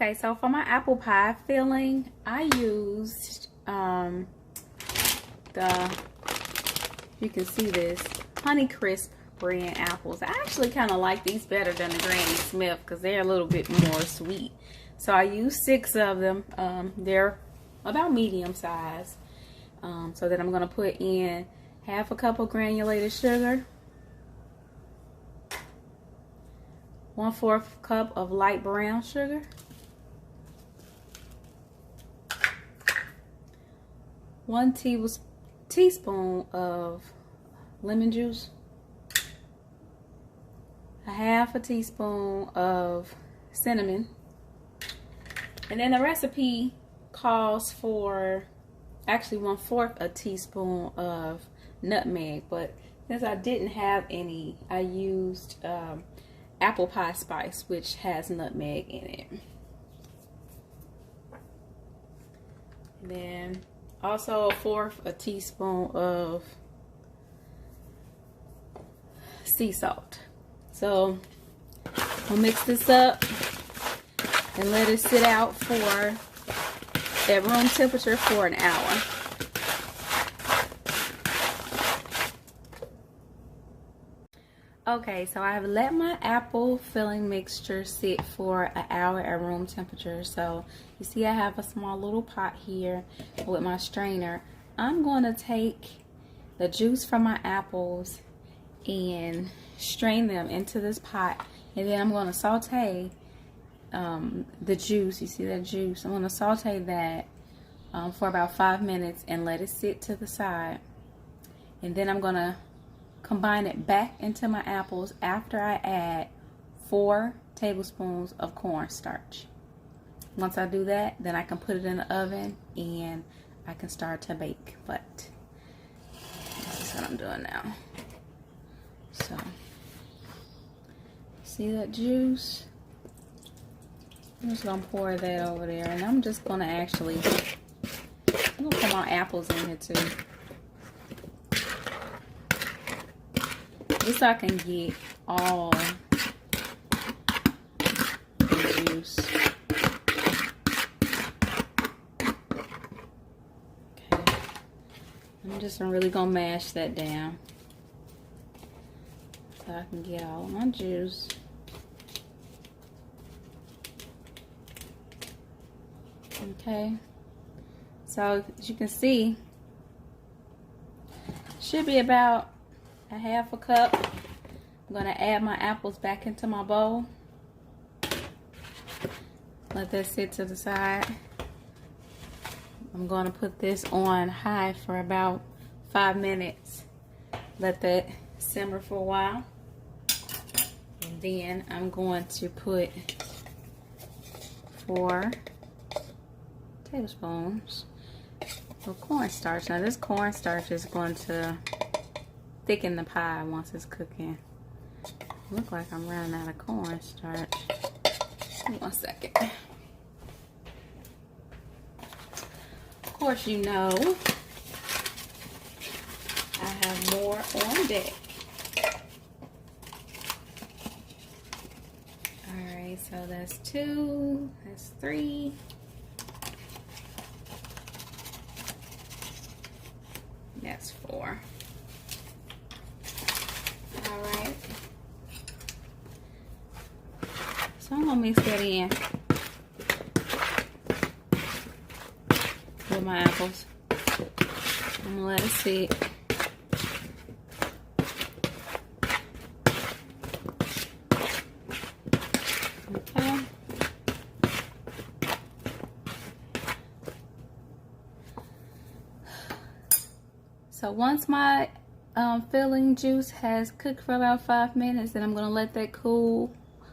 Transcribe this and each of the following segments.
Okay, so for my apple pie filling, I used you can see this, Honeycrisp brand apples. I actually kind of like these better than the Granny Smith because they're a little bit more sweet. So I used 6 of them. They're about medium size. So then I'm going to put in half a cup of granulated sugar, 1/4 cup of light brown sugar, 1 teaspoon of lemon juice, 1/2 teaspoon of cinnamon, and then the recipe calls for actually 1/4 teaspoon of nutmeg, but since I didn't have any, I used apple pie spice, which has nutmeg in it. And then also 1/4 teaspoon of sea salt. So we'll mix this up and let it sit out at room temperature for an hour. Okay, so I have let my apple filling mixture sit for an hour at room temperature. So you see I have a small little pot here with my strainer. I'm going to take the juice from my apples and strain them into this pot, and then I'm going to saute the juice. You see that juice? I'm going to saute that for about 5 minutes and let it sit to the side, and then I'm going to combine it back into my apples after I add 4 tablespoons of cornstarch. Once I do that, then I can put it in the oven and I can start to bake. But this is what I'm doing now. So, see that juice? I'm just gonna pour that over there, and I'm just gonna I'm gonna put my apples in here too, just so I can get all the juice. Okay, I'm just really gonna mash that down so I can get all of my juice. Okay, so as you can see, should be about a 1/2 cup. I'm going to add my apples back into my bowl. Let that sit to the side. I'm going to put this on high for about 5 minutes. Let that simmer for a while. And then I'm going to put 4 tablespoons of cornstarch. Now this cornstarch is going to thicken the pie once it's cooking. Look like I'm running out of cornstarch. Give me 1 second. Of course, you know I have more on deck. Alright, so that's 2, that's 3. That's 4. Alright. So I'm gonna mix that in with my apples. I'm gonna let it sit. Okay. So once my filling juice has cooked for about 5 minutes, then I'm going to let that cool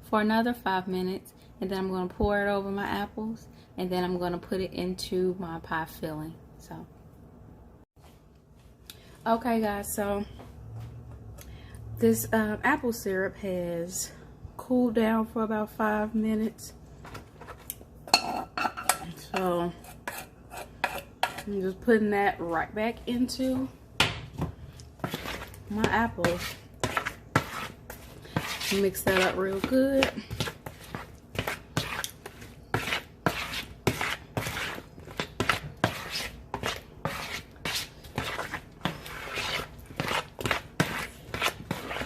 for another 5 minutes, and then I'm going to pour it over my apples, and then I'm going to put it into my pie filling. So, okay guys, so this apple syrup has cooled down for about 5 minutes. So I'm just putting that right back into my apples. Mix that up real good.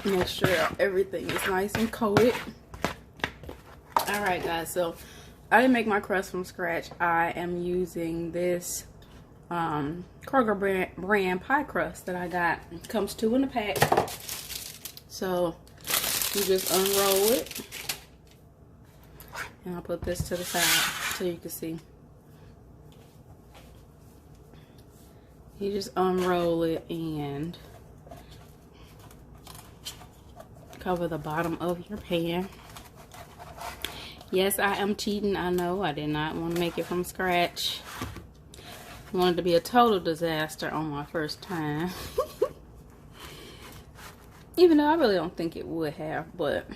Make sure everything is nice and coated. Alright guys, so I didn't make my crust from scratch. I am using this Kroger brand pie crust that I got. It comes 2 in a pack. So you just unroll it. And I'll put this to the side so you can see. You just unroll it and cover the bottom of your pan. Yes, I am cheating. I know. I did not want to make it from scratch. I wanted to be a total disaster on my first time. Even though I really don't think it would have, but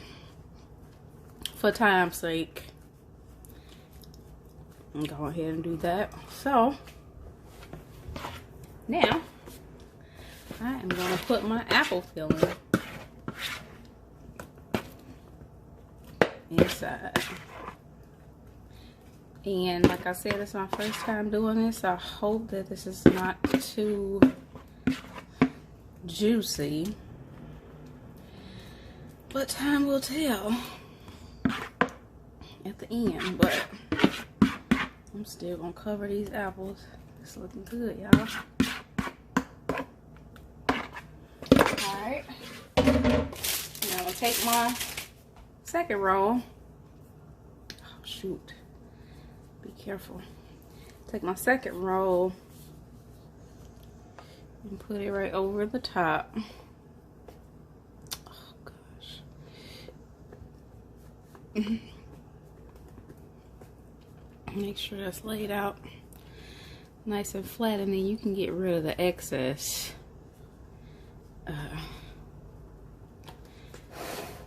for time's sake, I'm going to go ahead and do that. So now I am going to put my apple filling inside. And like I said, it's my first time doing this. I hope that this is not too juicy, but time will tell at the end. But I'm still gonna cover these apples. It's looking good, y'all. Alright, now I'll take my second roll. Oh shoot, be careful. Take my second roll and put it right over the top. Oh gosh. Make sure that's laid out nice and flat, and then you can get rid of the excess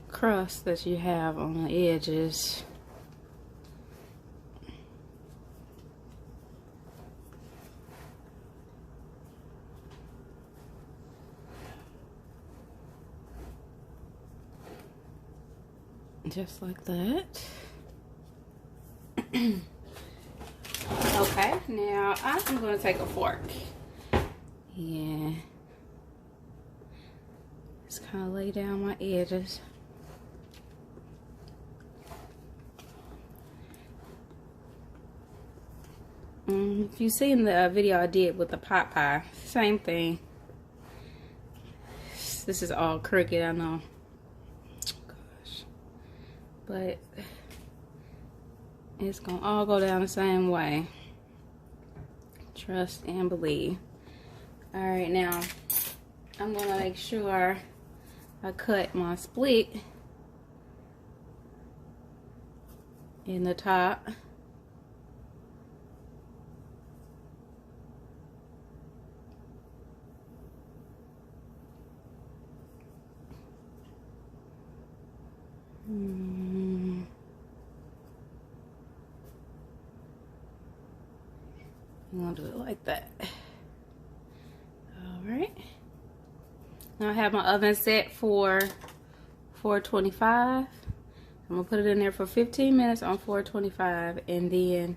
crust that you have on the edges. Just like that. Okay, now I'm going to take a fork. Yeah. Just kind of lay down my edges. If you've seen the video I did with the pot pie, same thing. This is all crooked, I know. Gosh. But it's gonna all go down the same way. Trust and believe. Alright, now I'm gonna make sure I cut my split in the top. I'm gonna do it like that. Alright. Now I have my oven set for 425. I'm gonna put it in there for 15 minutes on 425, and then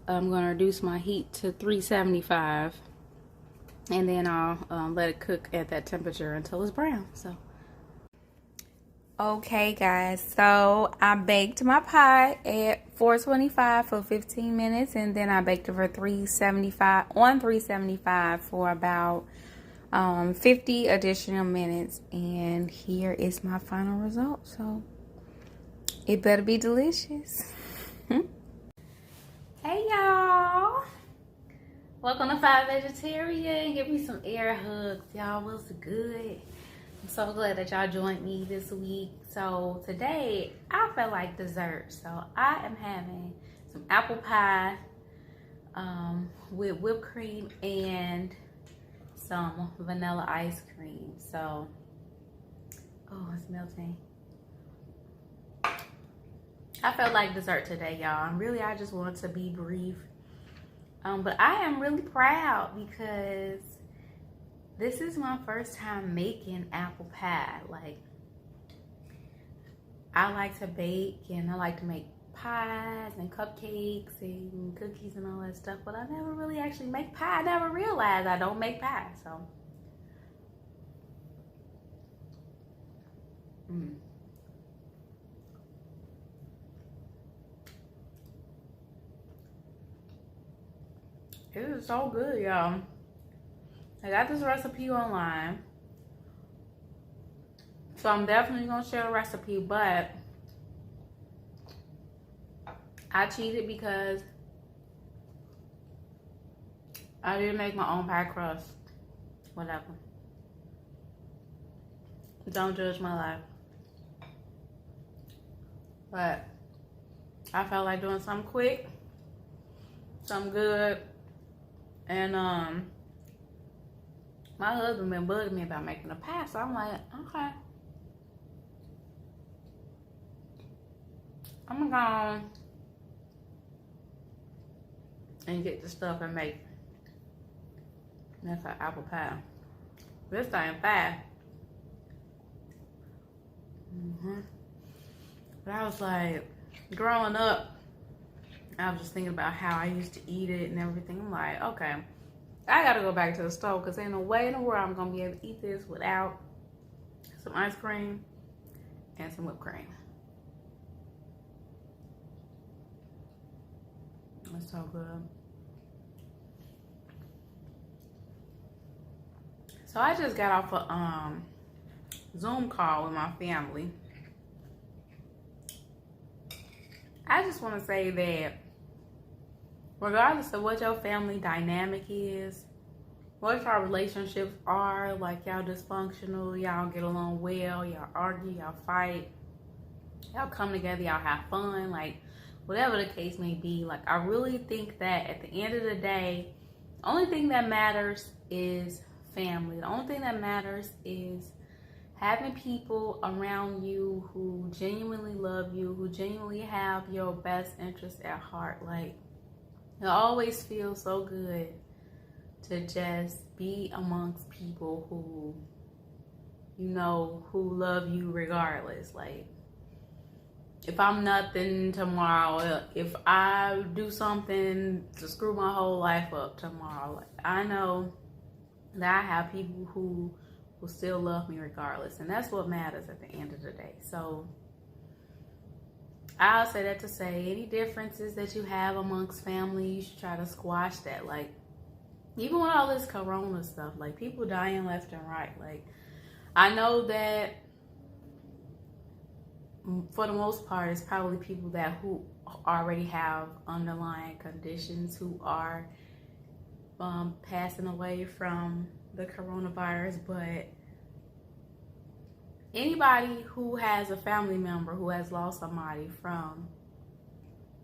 I'm gonna reduce my heat to 375, and then I'll let it cook at that temperature until it's brown. So okay guys, so I baked my pie at 425 for 15 minutes, and then I baked it for 375 for about 50 additional minutes, and here is my final result. So it better be delicious. Hey y'all, welcome to Five Vegetarian. Give me some air hugs, y'all. Was good. I'm so glad that y'all joined me this week. So today I felt like dessert, so I am having some apple pie with whipped cream and some vanilla ice cream. So oh, it's melting. I felt like dessert today, y'all. Really, I just wanted to be brief, but I am really proud because this is my first time making apple pie. Like, I like to bake and I like to make pies and cupcakes and cookies and all that stuff, but I never really actually make pie. I never realized I don't make pie. So Mm. It is so good, y'all. I got this recipe online, so I'm definitely gonna share a recipe, but I cheated because I didn't make my own pie crust. Whatever. Don't judge my life. But I felt like doing something quick, something good, and my husband been bugging me about making a pie, so I'm like, okay, I'm gonna go and get the stuff and make an apple pie. This thing fast. But I was like, growing up, I was just thinking about how I used to eat it and everything. I'm like, okay, I gotta go back to the stove because ain't no way in the world I'm gonna be able to eat this without some ice cream and some whipped cream. It's so good. So I just got off a Zoom call with my family. I just want to say that regardless of what your family dynamic is, what your relationships are, like y'all dysfunctional, y'all get along well, y'all argue, y'all fight, y'all come together, y'all have fun, like whatever the case may be, like I really think that at the end of the day, the only thing that matters is family. The only thing that matters is having people around you who genuinely love you, who genuinely have your best interest at heart. Like, it always feels so good to just be amongst people who, you know, who love you regardless. Like, if I'm nothing tomorrow, if I do something to screw my whole life up tomorrow, like, I know that I have people who will still love me regardless, and that's what matters at the end of the day. So I'll say that to say any differences that you have amongst family, you should try to squash that. Like, even with all this corona stuff, like people dying left and right, like I know that for the most part it's probably people that who already have underlying conditions who are passing away from the coronavirus, but anybody who has a family member who has lost somebody from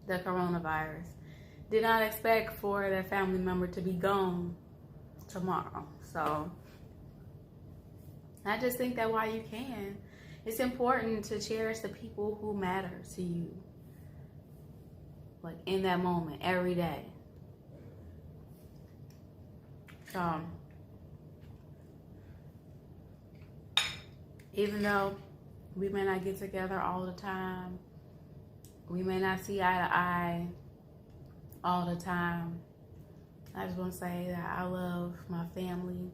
the coronavirus did not expect for that family member to be gone tomorrow. So I just think that while you can, it's important to cherish the people who matter to you, like in that moment, every day. So even though we may not get together all the time, we may not see eye to eye all the time, I just want to say that I love my family.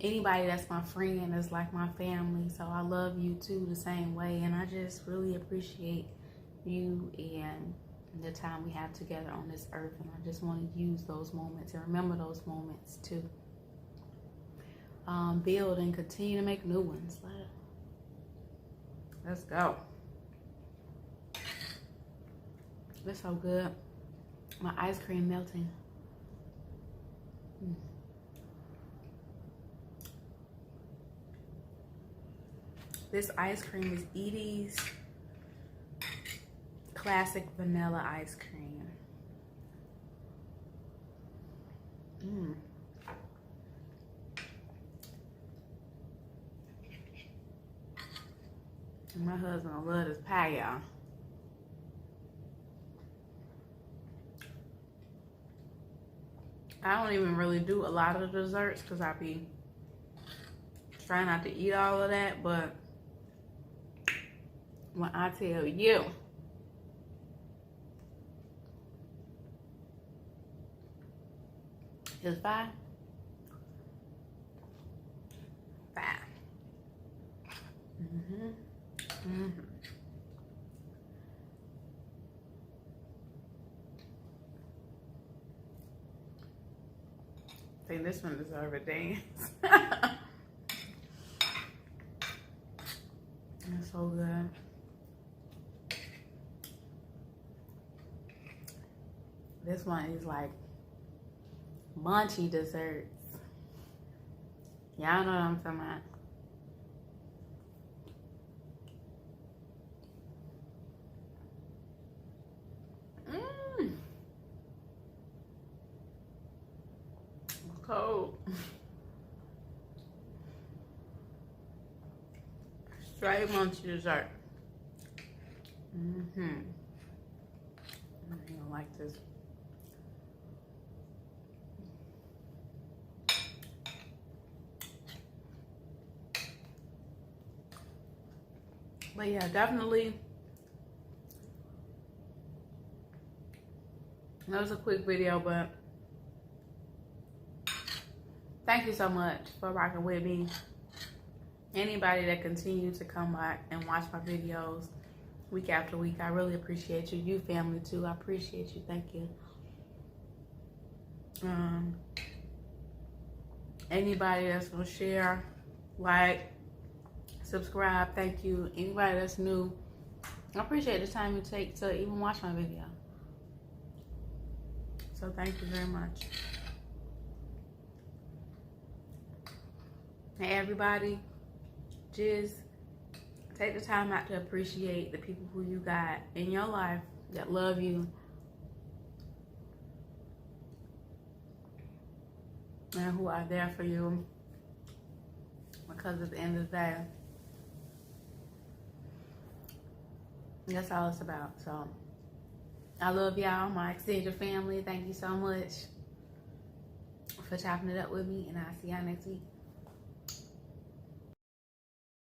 Anybody that's my friend is like my family, so I love you too the same way, and I just really appreciate you and the time we have together on this earth, and I just want to use those moments and remember those moments to build and continue to make new ones. Let's go. It's so good. My ice cream melting. This ice cream is Edie's classic vanilla ice cream. My husband will love this pie, y'all. I don't even really do a lot of the desserts because I be trying not to eat all of that, but when I tell you, it's fine. Fine. I think this one deserves a dance. It's so good. This one is like munchy desserts. Y'all know what I'm talking about. Cold. Straight munchy dessert. I don't like this. But yeah, definitely. That was a quick video, but thank you so much for rocking with me. Anybody that continues to come back and watch my videos week after week, I really appreciate you. You family too, I appreciate you. Thank you. Anybody that's gonna share, like, subscribe, thank you. Anybody that's new, I appreciate the time you take to even watch my video. So thank you very much. And everybody, just take the time out to appreciate the people who you got in your life that love you and who are there for you, because at the end of the day, that's all it's about. So I love y'all, my extended family. Thank you so much for chopping it up with me, and I'll see y'all next week.